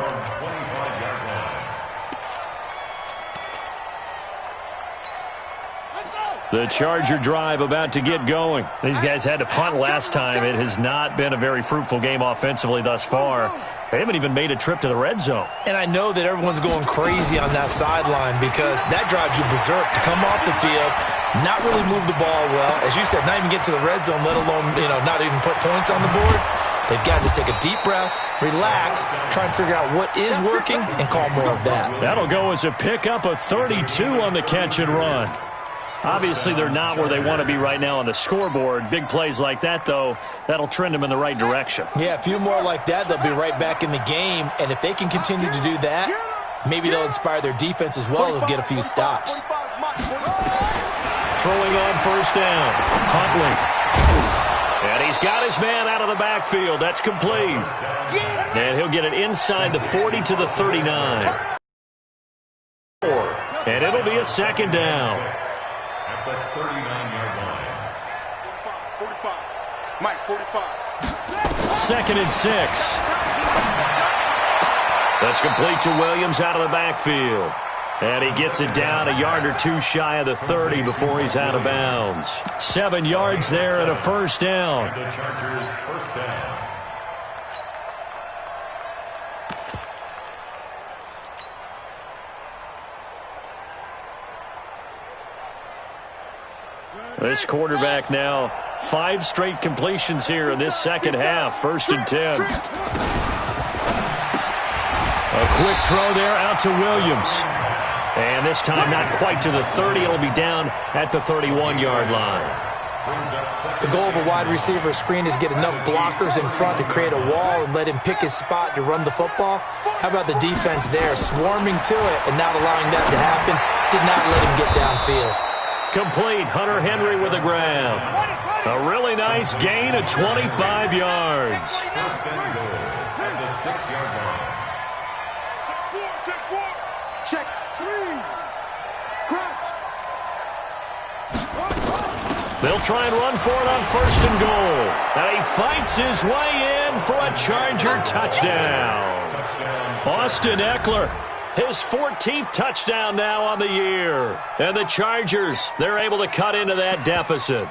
The Charger drive about to get going. These guys had to punt last time. It has not been a very fruitful game offensively thus far. They haven't even made a trip to the red zone. And I know that everyone's going crazy on that sideline because that drives you berserk to come off the field, not really move the ball well. As you said, not even get to the red zone, let alone, not even put points on the board. They've got to just take a deep breath, relax, try and figure out what is working, and call more of that. That'll go as a pickup of 32 on the catch and run. Obviously, they're not where they want to be right now on the scoreboard. Big plays like that, though, that'll trend them in the right direction. Yeah, a few more like that, they'll be right back in the game. And if they can continue to do that, maybe they'll inspire their defense as well. They'll get a few stops. Throwing on first down, Huntley. And he's got his man out of the backfield. That's complete. And he'll get it inside the 40 to the 39. And it'll be a second down. at the 39-yard line. 45. Mike, 45. Second and 6. That's complete to Williams out of the backfield. And he gets it down a yard or two shy of the 30 before he's out of bounds. 7 yards there and a first down. And the Chargers first down. This quarterback now 5 straight completions here in this second half. 1st and 10. A quick throw there out to Williams. And this time not quite to the 30. It'll be down at the 31-yard line. The goal of a wide receiver screen is get enough blockers in front to create a wall and let him pick his spot to run the football. How about the defense there, swarming to it and not allowing that to happen? Did not let him get downfield. Complete. Hunter Henry with the grab. A really nice gain of 25 yards. First and goal at the 6-yard line. Check 4. Check 3. Crouch. They'll try and run for it on 1st and goal. And he fights his way in for a Charger touchdown. Austin Eckler, his 14th touchdown now on the year. And the Chargers, they're able to cut into that deficit.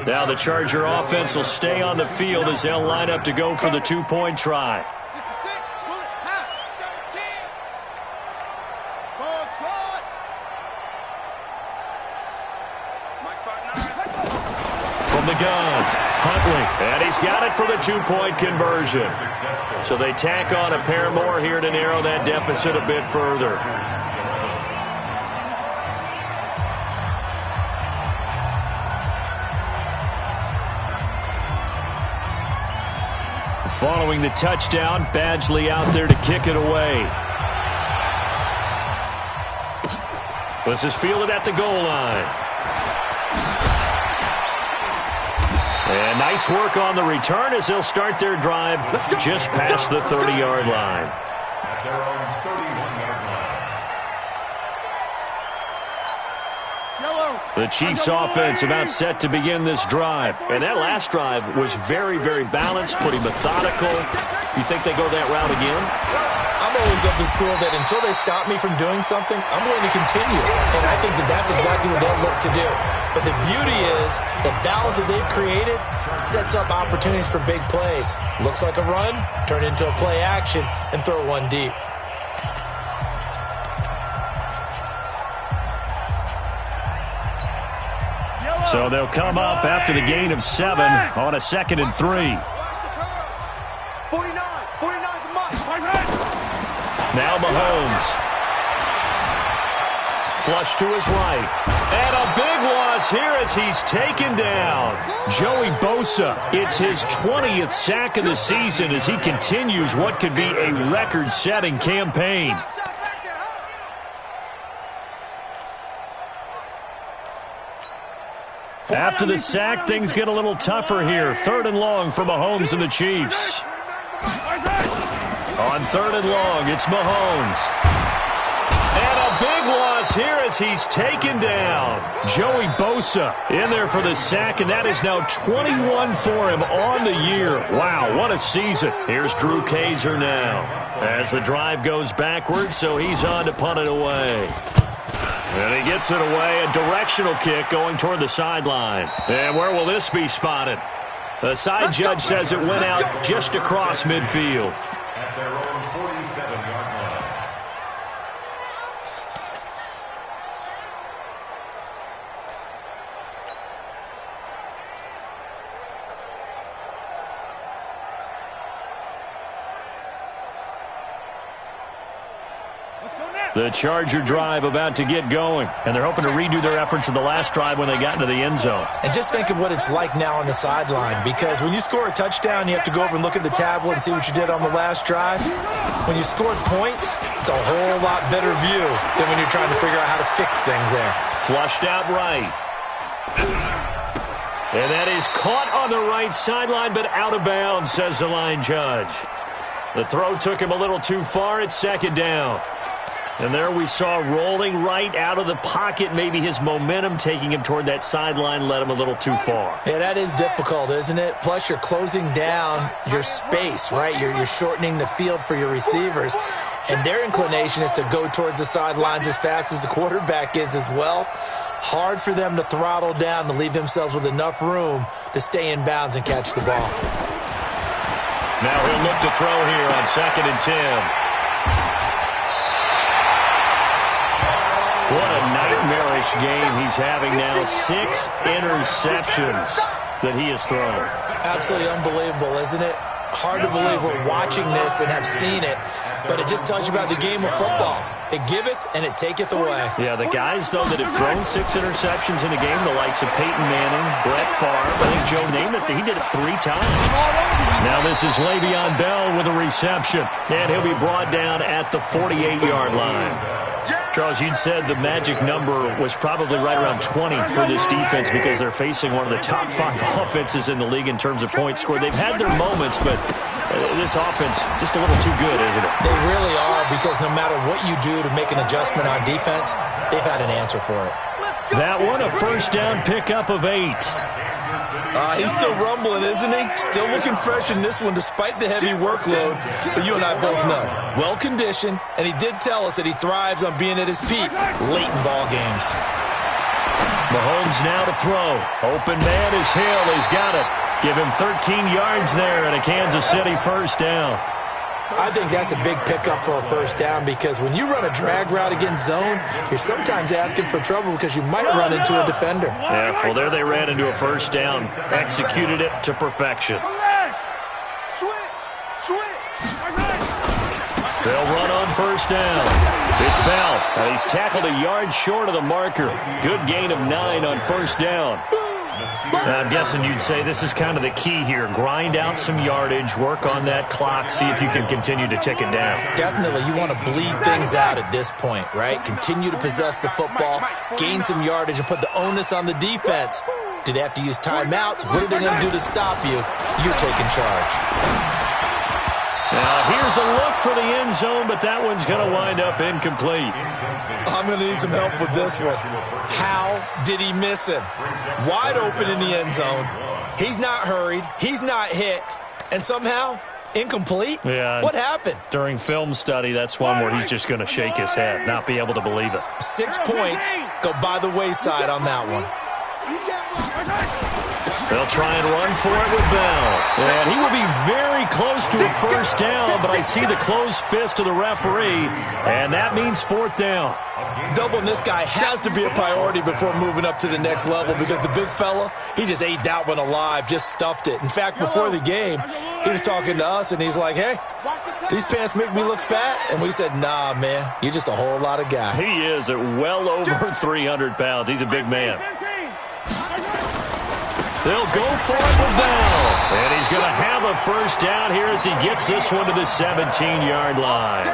Now the Charger offense will stay on the field as they'll line up to go for the 2-point try. From the gun, Huntley, and he's got it for the 2-point conversion. So they tack on a pair more here to narrow that deficit a bit further. Following the touchdown, Badgley out there to kick it away. This is fielded at the goal line. And nice work on the return as they'll start their drive just past the 30-yard line. At their own 31-yard line. The Chiefs offense about set to begin this drive. And that last drive was very, very balanced, pretty methodical. You think they go that route again? I'm always of the school that until they stop me from doing something, I'm going to continue. And I think that that's exactly what they'll look to do. But the beauty is the balance that they've created sets up opportunities for big plays. Looks like a run, turn it into a play action, and throw one deep. So they'll come up after the gain of 7 on a 2nd and 3. 49 Now Mahomes. Flush to his right. And a big loss here as he's taken down. Joey Bosa, it's his 20th sack of the season as he continues what could be a record-setting campaign. After the sack, things get a little tougher here. 3rd and long for Mahomes and the Chiefs. On 3rd and long, it's Mahomes. And a big loss here as he's taken down. Joey Bosa in there for the sack, and that is now 21 for him on the year. Wow, what a season. Here's Drew Kaiser now as the drive goes backwards, so he's on to punt it away. And he gets it away, a directional kick going toward the sideline. And where will this be spotted? The side judge says it went out just across midfield. At their own 47-yard line. The Charger drive about to get going, and they're hoping to redo their efforts in the last drive when they got into the end zone. And just think of what it's like now on the sideline, because when you score a touchdown, you have to go over and look at the tablet and see what you did on the last drive. When you scored points, it's a whole lot better view than when you're trying to figure out how to fix things there. Flushed out right. And that is caught on the right sideline, but out of bounds, says the line judge. The throw took him a little too far. It's second down. And there we saw rolling right out of the pocket. Maybe his momentum taking him toward that sideline led him a little too far. Yeah, that is difficult, isn't it? Plus, you're closing down your space, right? You're shortening the field for your receivers. And their inclination is to go towards the sidelines as fast as the quarterback is as well. Hard for them to throttle down to leave themselves with enough room to stay in bounds and catch the ball. Now he'll look to throw here on 2nd and 10. What a nightmarish game he's having now. 6 interceptions that he has thrown. Absolutely unbelievable, isn't it? Hard to believe we're watching this and have seen it, but it just tells you about the game of football. It giveth and it taketh away. Yeah, the guys, though, that have thrown 6 interceptions in a game, the likes of Peyton Manning, Brett Favre, I think Joe Namath, he did it 3 times. Now this is Le'Veon Bell with a reception, and he'll be brought down at the 48-yard line. Charles, you'd said the magic number was probably right around 20 for this defense because they're facing one of the top 5 offenses in the league in terms of points scored. They've had their moments, but this offense just a little too good, isn't it? They really are, because no matter what you do to make an adjustment on defense, they've had an answer for it. That one, a first down pickup of 8. He's still rumbling, isn't he? Still looking fresh in this one despite the heavy workload. But you and I both know, well-conditioned, and he did tell us that he thrives on being at his peak late in ball games. Mahomes now to throw. Open man is Hill. He's got it. Give him 13 yards there and a Kansas City first down. I think that's a big pickup for a first down, because when you run a drag route against zone, you're sometimes asking for trouble because you might run into a defender. Yeah, well, there they ran into a first down. Executed it to perfection. They'll run on first down. It's Bell. He's tackled a yard short of the marker. Good gain of 9 on first down. Now, I'm guessing you'd say this is kind of the key here. Grind out some yardage, work on that clock, see if you can continue to tick it down. Definitely. You want to bleed things out at this point, right? Continue to possess the football, gain some yardage, and put the onus on the defense. Do they have to use timeouts? What are they going to do to stop you? You're taking charge. Now, here's a look for the end zone, but that one's going to wind up incomplete. I'm going to need some help with this one. How did he miss him? Wide open in the end zone. He's not hurried. He's not hit. And somehow, incomplete? Yeah. What happened? During film study, that's one where he's just going to shake his head, not be able to believe it. 6 points go by the wayside on that one. They'll try and run for it with Bell. And he will be very close to a first down, but I see the closed fist of the referee, and that means 4th down. Doubling this guy has to be a priority before moving up to the next level, because the big fella, he just ate that one alive, just stuffed it. In fact, before the game, he was talking to us, and he's like, hey, these pants make me look fat. And we said, nah, man, you're just a whole lot of guy. He is at well over 300 pounds. He's a big man. They'll go for it with Bell. And he's going to have a first down here as he gets this one to the 17-yard line.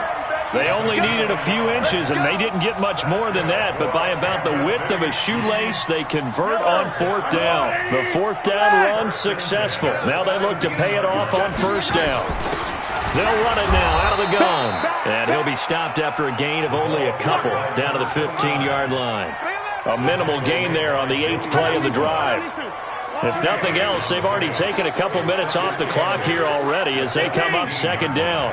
They only needed a few inches, and they didn't get much more than that. But by about the width of a shoelace, they convert on 4th down. The 4th down run successful. Now they look to pay it off on first down. They'll run it now out of the gun. And he'll be stopped after a gain of only a couple down to the 15-yard line. A minimal gain there on the 8th play of the drive. If nothing else, they've already taken a couple minutes off the clock here already as they come up 2nd down.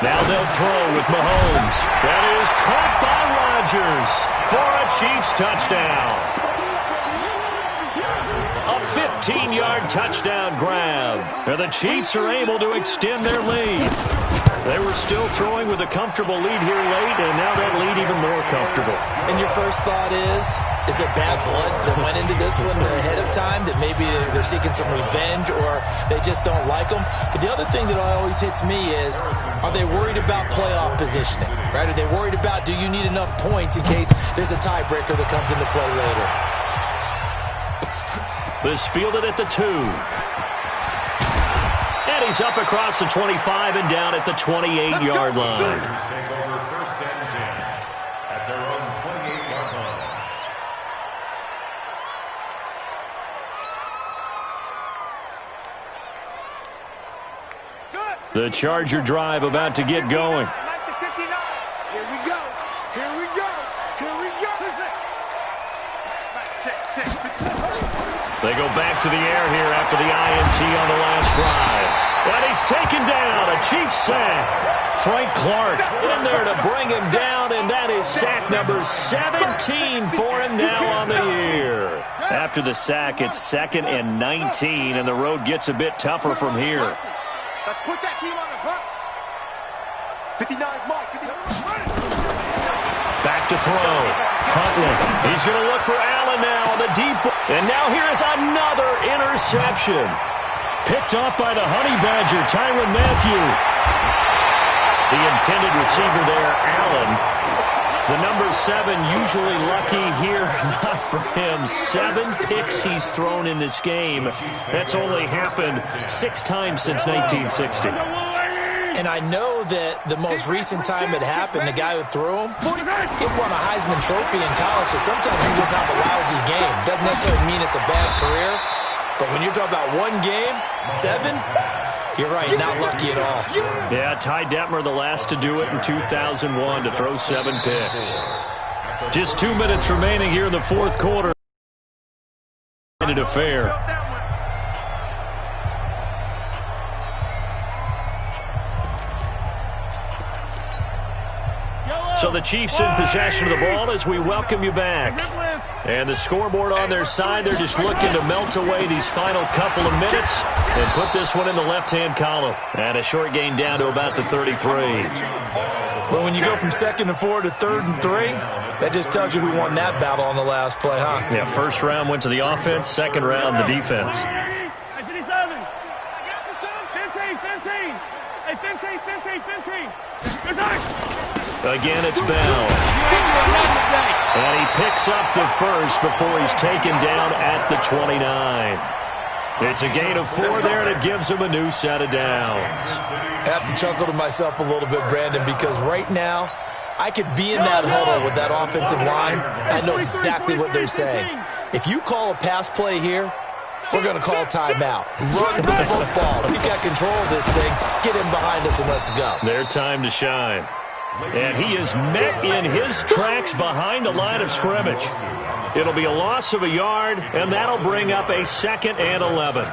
Now they'll throw with Mahomes. That is caught by Rodgers for a Chiefs touchdown. A 15-yard touchdown grab. Now the Chiefs are able to extend their lead. They were still throwing with a comfortable lead here late, and now that lead even more comfortable. And your first thought is there bad blood that went into this one ahead of time, that maybe they're seeking some revenge or they just don't like them? But the other thing that always hits me is, are they worried about playoff positioning, right? Are they worried about, do you need enough points in case there's a tiebreaker that comes into play later? This fielded at the 2. And he's up across the 25 and down at the 28-yard line. The Charger drive about to get going. Here we go. Here we go. Here we go. Check. They go back to the air here after the INT on the last drive. And he's taken down. A Chiefs sack. Frank Clark in there to bring him down, and that is sack number 17 for him now on the year. After the sack, it's 2nd and 19, and the road gets a bit tougher from here. Let's put that team on the bus. 59's Mike. Back to throw. Huntley. He's going to look for Allen now on the deep. And now here is another interception. Picked off by the Honey Badger, Tyrann Mathieu. The intended receiver there, Allen. The number 7 usually lucky here. Not for him. 7 picks he's thrown in this game. That's only happened 6 times since 1960. And I know that the most recent time it happened, the guy who threw him, he won a Heisman Trophy in college, so sometimes you just have a lousy game. Doesn't necessarily mean it's a bad career, but when you're talking about one game, 7, you're right, not lucky at all. Yeah, Ty Detmer, the last to do it in 2001, to throw 7 picks. Just 2 minutes remaining here in the fourth quarter. Affair. So the Chiefs in possession of the ball as we welcome you back. And the scoreboard on their side, they're just looking to melt away these final couple of minutes and put this one in the left-hand column. And a short gain down to about the 33. Well, when you go from 2nd and 4 to 3rd and 3, that just tells you who won that battle on the last play, huh? Yeah, first round went to the offense, second round the defense. Hey, 57. I got you, son. 15. Again, it's Bell. And he picks up the first before he's taken down at the 29. It's a gain of 4 there, and it gives him a new set of downs. I have to chuckle to myself a little bit, Brandon, because right now I could be in that huddle with that offensive line. I know exactly what they're saying. If you call a pass play here, we're going to call timeout. Run the football. We got control of this thing. Get him behind us and let's go. Their time to shine. And he is met in his tracks behind the line of scrimmage. It'll be a loss of a yard, and that'll bring up a 2nd and 11.